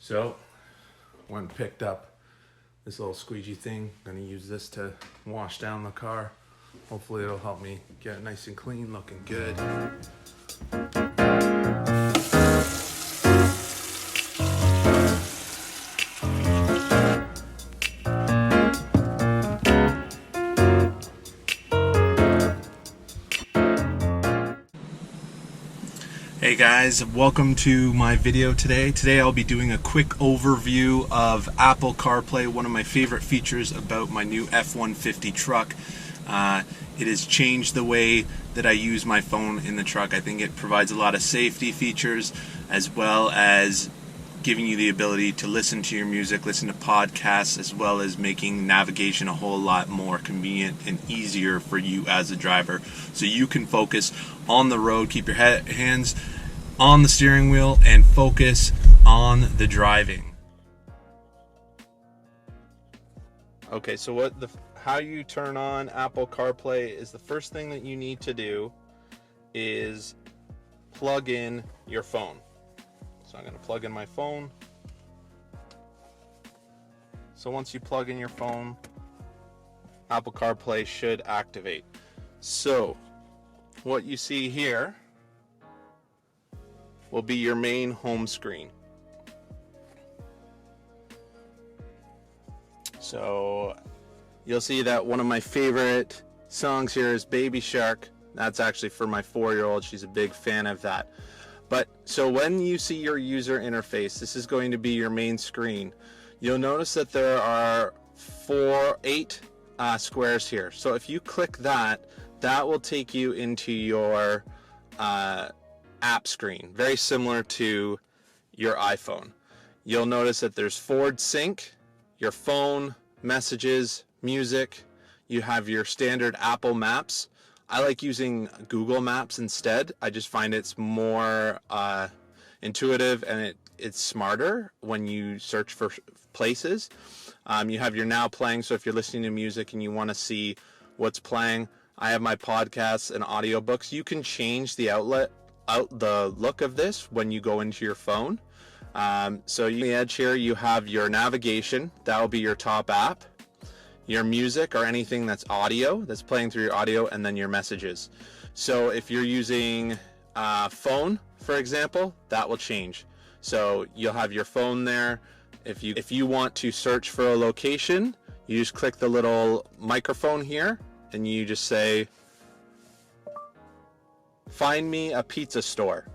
So, went and picked up this little squeegee thing. Gonna use this to wash down the car. Hopefully it'll help me get it nice and clean, looking good. Hey guys, welcome to my video today. Today I'll be doing a quick overview of Apple CarPlay, one of my favorite features about my new F-150 truck. It has changed the way that I use my phone in the truck. I think it provides a lot of safety features as well as giving you the ability to listen to your music, listen to podcasts, as well as making navigation a whole lot more convenient and easier for you as a driver. So you can focus on the road, keep your hands on the steering wheel, and focus on the driving. Okay, so how you turn on Apple CarPlay is the first thing that you need to do is plug in your phone. So I'm going to plug in my phone. So once you plug in your phone, Apple CarPlay should activate. So what you see here will be your main home screen. So you'll see that one of my favorite songs here is Baby Shark. That's actually for my 4-year-old. She's a big fan of that. But so when you see your user interface, this is going to be your main screen. You'll notice that there are 8 squares here. So if you click that, that will take you into your app screen, very similar to your iPhone. You'll notice that there's Forward Sync, your phone, messages, music. You have your standard Apple Maps. I like using Google Maps instead. I just find it's more intuitive and it's smarter when you search for places. You have your Now Playing, so if you're listening to music and you want to see what's playing, I have my podcasts and audiobooks. You can change the the look of this when you go into your phone. So on the edge here, you have your navigation. That will be your top app. Your music or anything that's audio, that's playing through your audio, and then your messages. So if you're using phone, for example, that will change. So you'll have your phone there. If you want to search for a location, you just click the little microphone here, and you just say, "Find me a pizza store."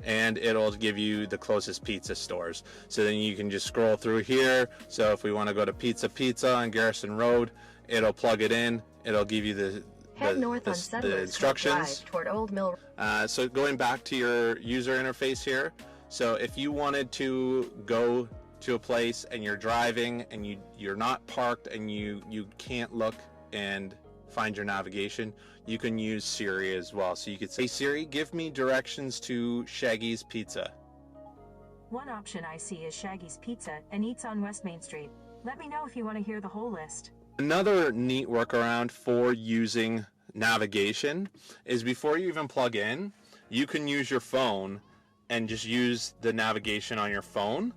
And it'll give you the closest pizza stores. So then you can just scroll through here. So if we want to go to Pizza on Garrison Road, it'll plug it in. It'll give you the instructions. Toward Old Mill. So going back to your user interface here. So if you wanted to go to a place and you're driving and you're not parked and you can't look and find your navigation, you can use Siri as well. So you could say, "Siri, give me directions to Shaggy's Pizza." One option I see is Shaggy's Pizza and Eats on West Main Street. Let me know if you want to hear the whole list. Another neat workaround for using navigation is before you even plug in, you can use your phone and just use the navigation on your phone.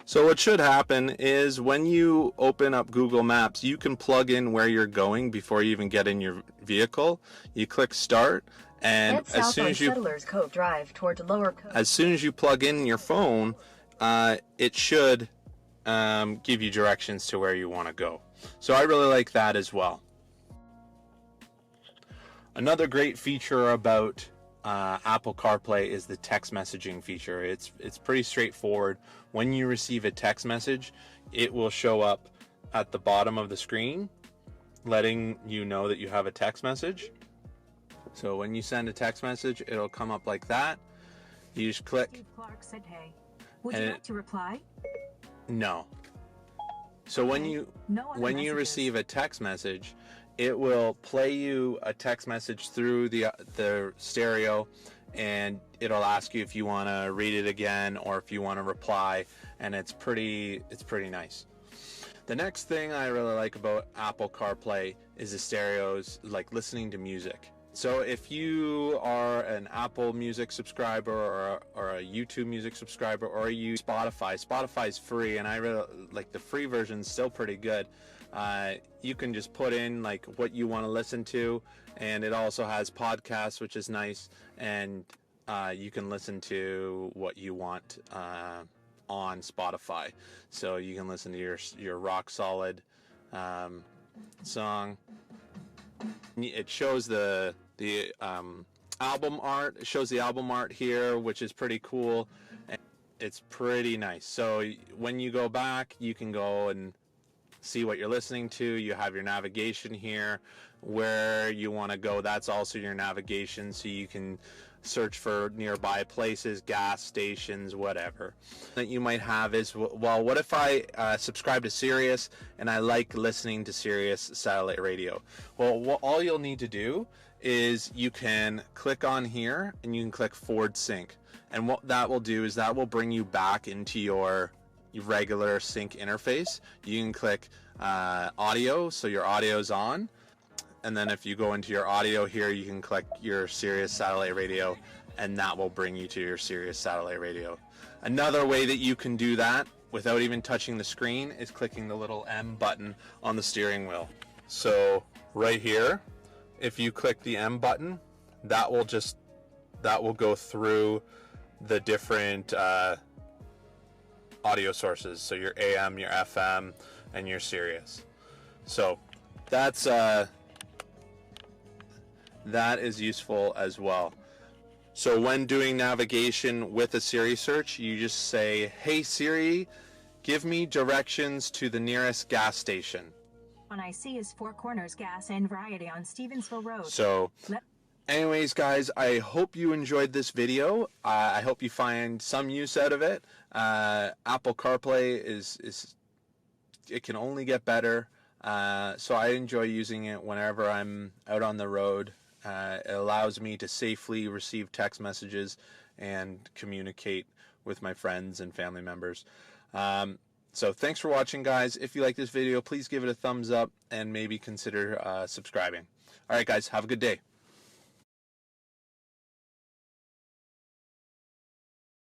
So what should happen is when you open up Google Maps, you can plug in where you're going before you even get in your vehicle. You click Start, and as soon as you plug in your phone, it should give you directions to where you want to go. So I really like that as well. Another great feature about Apple CarPlay is the text messaging feature. It's pretty straightforward. When you receive a text message, it will show up at the bottom of the screen, letting you know that you have a text message. So when you send a text message, it'll come up like that. You just click. Steve Clark said, "Hey, would you like to reply?" No. So when you receive a text message, it will play you a text message through the stereo, and it'll ask you if you want to read it again or if you want to reply, and it's pretty nice. The next thing I really like about Apple CarPlay is the stereos, like listening to music. So if you are an Apple Music subscriber or a YouTube Music subscriber, or you use Spotify. Spotify's free, and I really like the free version. Still pretty good. You can just put in like what you want to listen to, and it also has podcasts, which is nice, and you can listen to what you want on Spotify. So you can listen to your rock solid song. It shows the album art. It shows the album art here, which is pretty cool. And it's pretty nice. So when you go back, you can go and see what you're listening to. You have your navigation here, where you want to go. That's also your navigation, so you can search for nearby places, gas stations, whatever. That you might have is, well, what if I subscribe to Sirius and I like listening to Sirius satellite radio? Well, all you'll need to do is you can click on here and you can click forward sync, and what that will do is that will bring you back into your regular sync interface. You can click audio, so your audio's on, and then if you go into your audio here, you can click your Sirius satellite radio, and that will bring you to your Sirius satellite radio. Another way that you can do that without even touching the screen is clicking the little M button on the steering wheel. So right here, if you click the M button, that will go through the different audio sources, so your AM, your FM, and your Sirius. So that is useful as well. So when doing navigation with a Siri search, you just say, "Hey Siri, give me directions to the nearest gas station." One I see is Four Corners Gas and Variety on Stevensville Road. So anyways, guys, I hope you enjoyed this video. I hope you find some use out of it. Apple CarPlay it can only get better. So I enjoy using it whenever I'm out on the road. It allows me to safely receive text messages and communicate with my friends and family members. So thanks for watching, guys. If you like this video, please give it a thumbs up and maybe consider subscribing. All right, guys, have a good day.